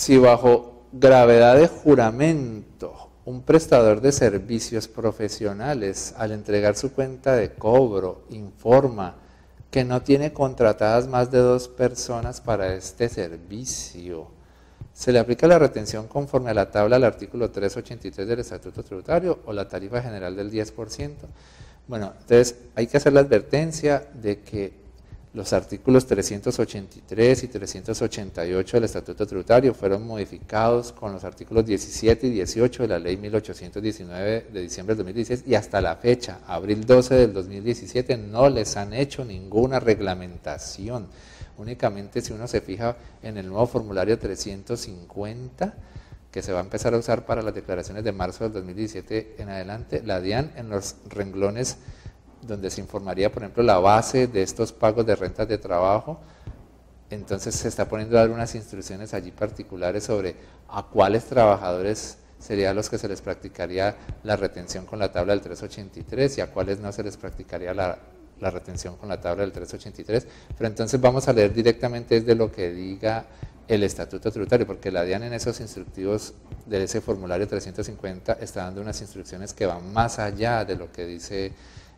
Si bajo gravedad de juramento un prestador de servicios profesionales al entregar su cuenta de cobro informa que no tiene contratadas más de 2 personas para este servicio, se le aplica la retención conforme a la tabla del artículo 383 del Estatuto Tributario o la tarifa general del 10%. Bueno, entonces hay que hacer la advertencia de que los artículos 383 y 388 del Estatuto Tributario fueron modificados con los artículos 17 y 18 de la Ley 1819 de diciembre del 2016 y hasta la fecha, abril 12 del 2017, no les han hecho ninguna reglamentación. Únicamente si uno se fija en el nuevo formulario 350, que se va a empezar a usar para las declaraciones de marzo del 2017 en adelante, la DIAN en los renglones donde se informaría, por ejemplo, la base de estos pagos de rentas de trabajo, entonces se está poniendo a dar unas instrucciones allí particulares sobre a cuáles trabajadores serían los que se les practicaría la retención con la tabla del 383 y a cuáles no se les practicaría la retención con la tabla del 383, pero entonces vamos a leer directamente desde lo que diga el Estatuto Tributario, porque la DIAN en esos instructivos de ese formulario 350 está dando unas instrucciones que van más allá de lo que dice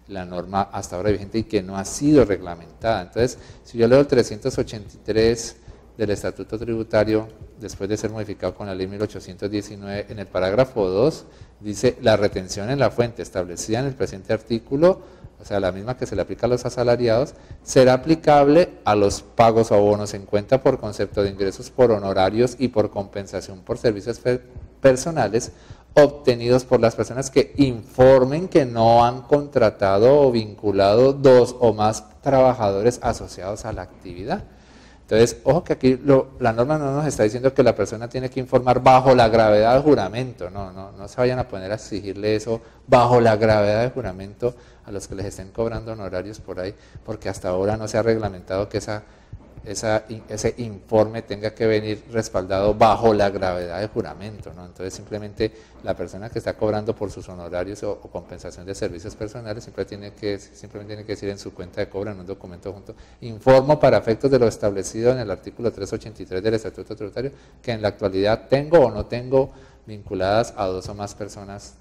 la norma hasta ahora vigente y que no ha sido reglamentada. Entonces, si yo leo el 383 del Estatuto Tributario, después de ser modificado con la Ley 1819, en el parágrafo 2, dice la retención en la fuente establecida en el presente artículo, o sea, la misma que se le aplica a los asalariados, será aplicable a los pagos o abonos en cuenta por concepto de ingresos por honorarios y por compensación por servicios personales obtenidos por las personas que informen que no han contratado o vinculado 2 o más trabajadores asociados a la actividad. Entonces, ojo que aquí la norma no nos está diciendo que la persona tiene que informar bajo la gravedad del juramento, no se vayan a poner a exigirle eso bajo la gravedad del juramento a los que les estén cobrando honorarios por ahí, porque hasta ahora no se ha reglamentado que ese informe tenga que venir respaldado bajo la gravedad del juramento, ¿no? Entonces simplemente la persona que está cobrando por sus honorarios o compensación de servicios personales simplemente tiene que decir en su cuenta de cobro en un documento junto, informo para efectos de lo establecido en el artículo 383 del Estatuto Tributario que en la actualidad tengo o no tengo vinculadas a 2 o más personas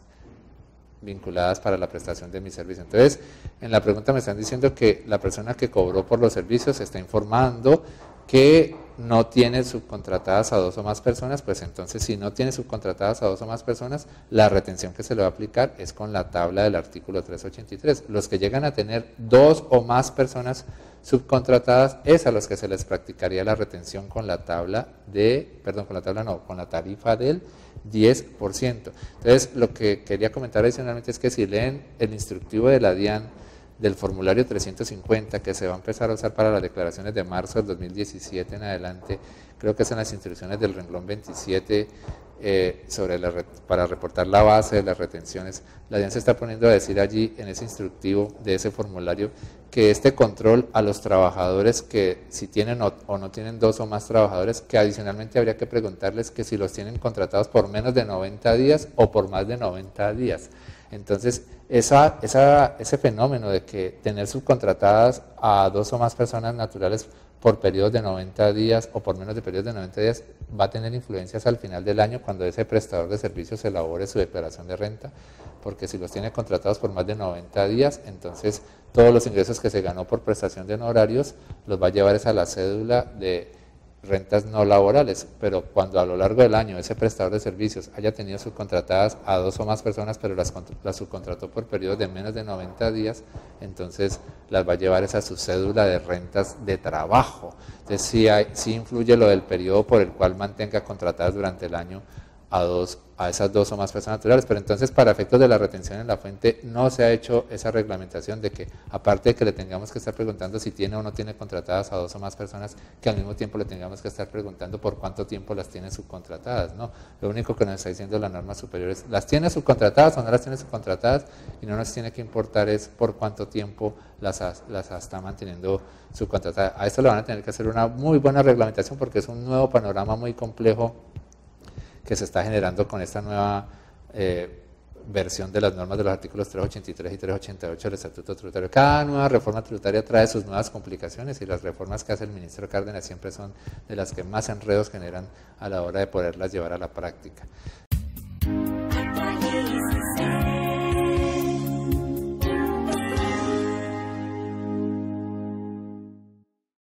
vinculadas para la prestación de mi servicio. Entonces, en la pregunta me están diciendo que la persona que cobró por los servicios está informando que no tiene subcontratadas a 2 o más personas, pues entonces si no tiene subcontratadas a 2 o más personas, la retención que se le va a aplicar es con la tabla del artículo 383. Los que llegan a tener 2 o más personas subcontratadas es a los que se les practicaría la retención con la tabla con la tarifa del 10%. Entonces, lo que quería comentar adicionalmente es que si leen el instructivo de la DIAN del formulario 350 que se va a empezar a usar para las declaraciones de marzo del 2017 en adelante, creo que son las instrucciones del renglón 27 para reportar la base de las retenciones. La DIAN se está poniendo a decir allí en ese instructivo de ese formulario que este control a los trabajadores que si tienen o no tienen 2 o más trabajadores, que adicionalmente habría que preguntarles que si los tienen contratados por menos de 90 días o por más de 90 días. Entonces, ese fenómeno de que tener subcontratadas a 2 o más personas naturales por periodos de 90 días o por menos de periodos de 90 días va a tener influencias al final del año cuando ese prestador de servicios elabore su declaración de renta, porque si los tiene contratados por más de 90 días, entonces todos los ingresos que se ganó por prestación de honorarios los va a llevar a la cédula de rentas no laborales, pero cuando a lo largo del año ese prestador de servicios haya tenido subcontratadas a 2 o más personas, pero las subcontrató por periodos de menos de 90 días, entonces las va a llevar a su cédula de rentas de trabajo. Entonces sí influye lo del periodo por el cual mantenga contratadas durante el año a esas 2 o más personas naturales, pero entonces para efectos de la retención en la fuente no se ha hecho esa reglamentación de que aparte de que le tengamos que estar preguntando si tiene o no tiene contratadas a 2 o más personas, que al mismo tiempo le tengamos que estar preguntando por cuánto tiempo las tiene subcontratadas, ¿no? Lo único que nos está diciendo la norma superior es, ¿las tiene subcontratadas o no las tiene subcontratadas? Y no nos tiene que importar es por cuánto tiempo las está manteniendo subcontratadas. A esto le van a tener que hacer una muy buena reglamentación porque es un nuevo panorama muy complejo que se está generando con esta nueva versión de las normas de los artículos 383 y 388 del Estatuto Tributario. Cada nueva reforma tributaria trae sus nuevas complicaciones y las reformas que hace el ministro Cárdenas siempre son de las que más enredos generan a la hora de poderlas llevar a la práctica.